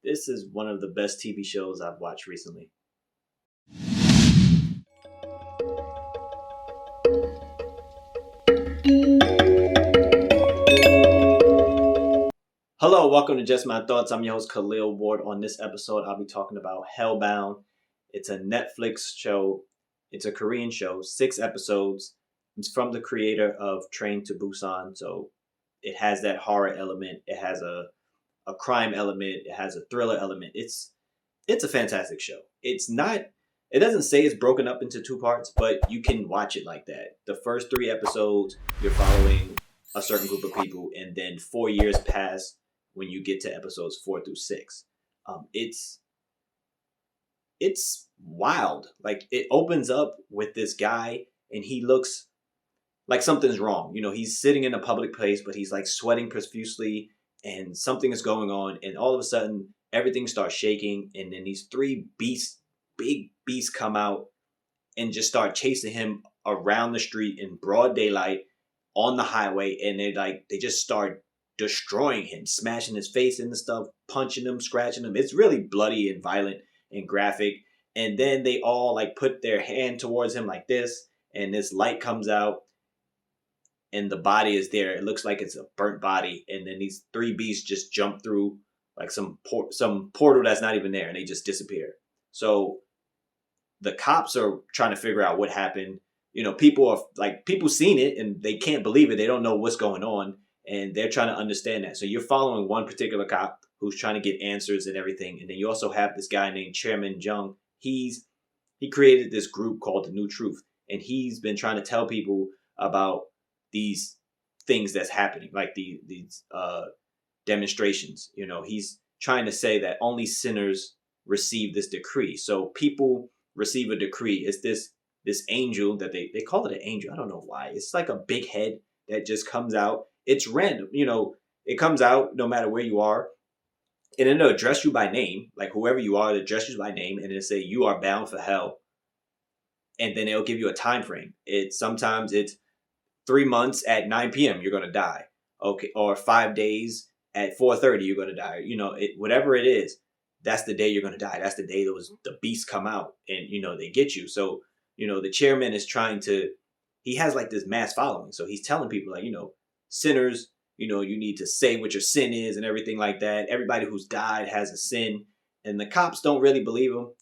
This is one of the best TV shows I've watched recently. Hello, welcome to Just My Thoughts. I'm your host Khaleel Ward. On this episode, I'll be talking about Hellbound. It's a Netflix show. It's a Korean show, 6 episodes. It's from the creator of Train to Busan, so it has that horror element. It has a crime element. It has a thriller element. It's a fantastic show. It doesn't say it's broken up into 2 parts, but you can watch it like that. The first 3 episodes, you're following a certain group of people, and then 4 years pass when you get to episodes 4 through 6. It's wild. Like, it opens up with this guy, and he looks like something's wrong. He's sitting in a public place, but he's like sweating profusely, and something is going on, and all of a sudden everything starts shaking, and then these 3 big beasts come out and just start chasing him around the street in broad daylight on the highway, and they just start destroying him, smashing his face into stuff, punching him, scratching him. It's really bloody and violent and graphic. And then they all like put their hand towards him like this, and this light comes out, and the body is there. It looks like it's a burnt body, and then these 3 beasts just jump through like some portal that's not even there, and they just disappear. So the cops are trying to figure out what happened. People seen it and they can't believe it. They don't know what's going on, and they're trying to understand that. So you're following one particular cop who's trying to get answers and everything. And then you also have this guy named Chairman Jung. He created this group called The New Truth, and he's been trying to tell people about these things that's happening, like these demonstrations. He's trying to say that only sinners receive this decree. So people receive a decree. It's this angel that they call it an angel. I don't know why. It's like a big head that just comes out. It's random. It comes out no matter where you are. And then they'll address you by name, like whoever you are, they'll address you by name, and then say you are bound for hell. And then they'll give you a time frame. Sometimes it's 3 months at 9 p.m. you're gonna die. Okay, or 5 days at 4:30 you're gonna die. Whatever it is, that's the day you're gonna die. That's the day the beasts come out and they get you. So the chairman is he has like this mass following. So he's telling people like sinners, you need to say what your sin is and everything like that. Everybody who's died has a sin, and the cops don't really believe him.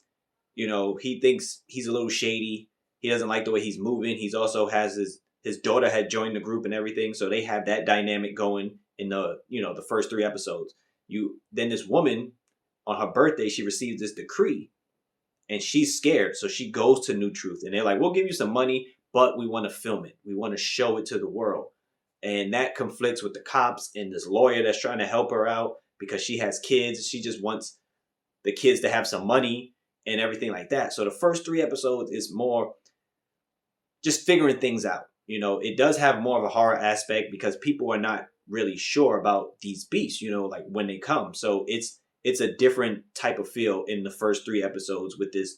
He thinks he's a little shady. He doesn't like the way he's moving. He's also has his daughter had joined the group and everything, so they have that dynamic going in the first 3 episodes. Then this woman on her birthday, she receives this decree, and she's scared, so she goes to New Truth, and they're like, "We'll give you some money, but we want to film it. We want to show it to the world." And that conflicts with the cops and this lawyer that's trying to help her out because she has kids. She just wants the kids to have some money and everything like that. So the first 3 episodes is more just figuring things out. It does have more of a horror aspect because people are not really sure about these beasts, like when they come. So it's a different type of feel in the first 3 episodes with the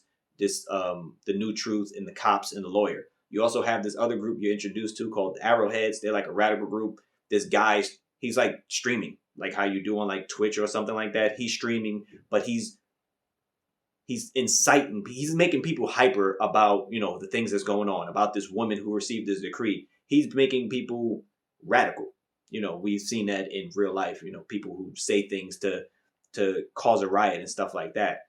New Truth and the cops and the lawyer. You also have this other group you're introduced to called the Arrowheads. They're like a radical group. This guy, he's like streaming, like how you do on like Twitch or something like that. He's streaming, but he's inciting, he's making people hyper about, the things that's going on, about this woman who received this decree. He's making people radical. We've seen that in real life, people who say things to cause a riot and stuff like that.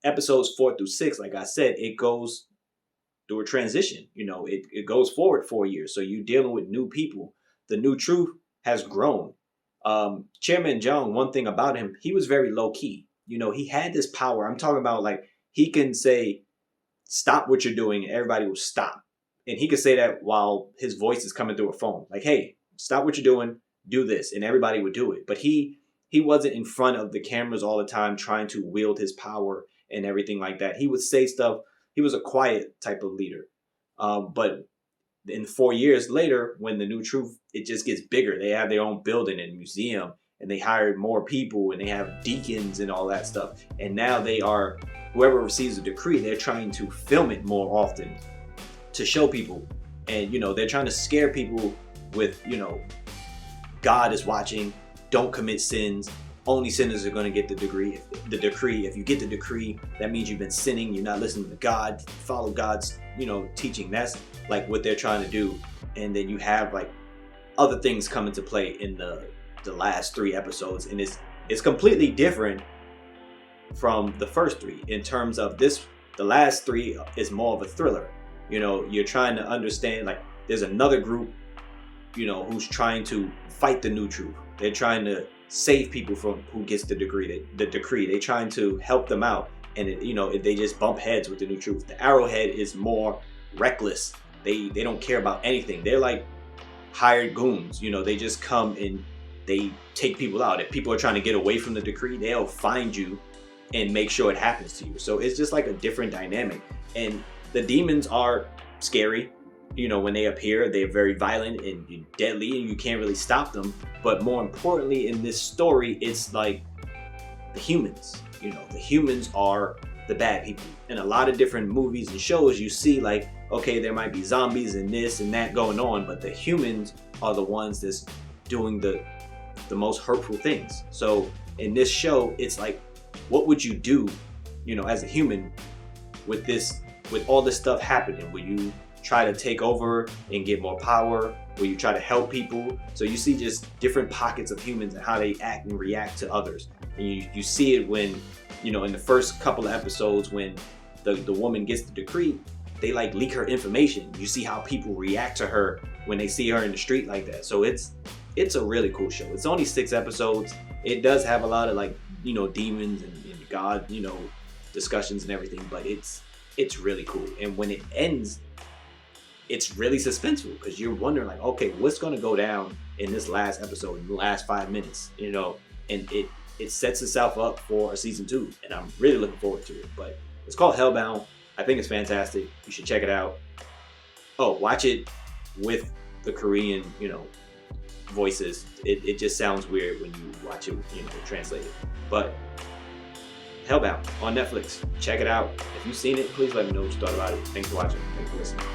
Episodes 4 through 6, like I said, it goes through a transition. It goes forward 4 years. So you're dealing with new people. The New Truth has grown. Chairman Jung, one thing about him, he was very low key. He had this power. I'm talking about like he can say, "Stop what you're doing," and everybody will stop. And he could say that while his voice is coming through a phone. Like, "Hey, stop what you're doing, do this," and everybody would do it. But he wasn't in front of the cameras all the time trying to wield his power and everything like that. He would say stuff. He was a quiet type of leader. But in 4 years later, when the New Truth, it just gets bigger. They have their own building and museum, and they hired more people, and they have deacons and all that stuff. And now whoever receives a decree, they're trying to film it more often to show people. And, they're trying to scare people with, God is watching, don't commit sins. only sinners are going to get the decree. If you get the decree, that means you've been sinning. You're not listening to God. Follow God's, teaching. That's like what they're trying to do. And then you have like other things come into play in the last 3 episodes, and it's completely different from the first 3 in terms of this. The last 3 is more of a thriller. You're trying to understand, like, there's another group, who's trying to fight the new truth. They're trying to save people from who gets the decree. They're trying to help them out, and they just bump heads with the new truth. The Arrowhead is more reckless. They don't care about anything. They're like hired goons. They just come and they take people out. If people are trying to get away from the decree, they'll find you and make sure it happens to you. So it's just like a different dynamic. And the demons are scary. When they appear, they're very violent and deadly, and you can't really stop them. But more importantly, in this story, it's like the humans. The humans are the bad people. In a lot of different movies and shows, you see like, okay, there might be zombies and this and that going on, but the humans are the ones that's doing the most hurtful things. So in this show, it's like, what would you do, as a human with all this stuff happening? Will you try to take over and get more power? Will you try to help people? So you see just different pockets of humans and how they act and react to others. And you see it when, in the first couple of episodes, when the woman gets the decree, they like leak her information. You see how people react to her when they see her in the street like that. So it's a really cool show. It's only 6 episodes. It does have a lot of like, demons and God, discussions and everything, but it's really cool. And when it ends, it's really suspenseful because you're wondering like, okay, what's going to go down in this last episode, in the last 5 minutes, and it sets itself up for a season 2, and I'm really looking forward to it. But it's called Hellbound. I think it's fantastic. You should check it out. Oh, watch it with the Korean, voices. It just sounds weird when you watch it, translated. But Hellbound on Netflix. Check it out. If you've seen it, please let me know what you thought about it. Thanks for watching. Thanks for listening.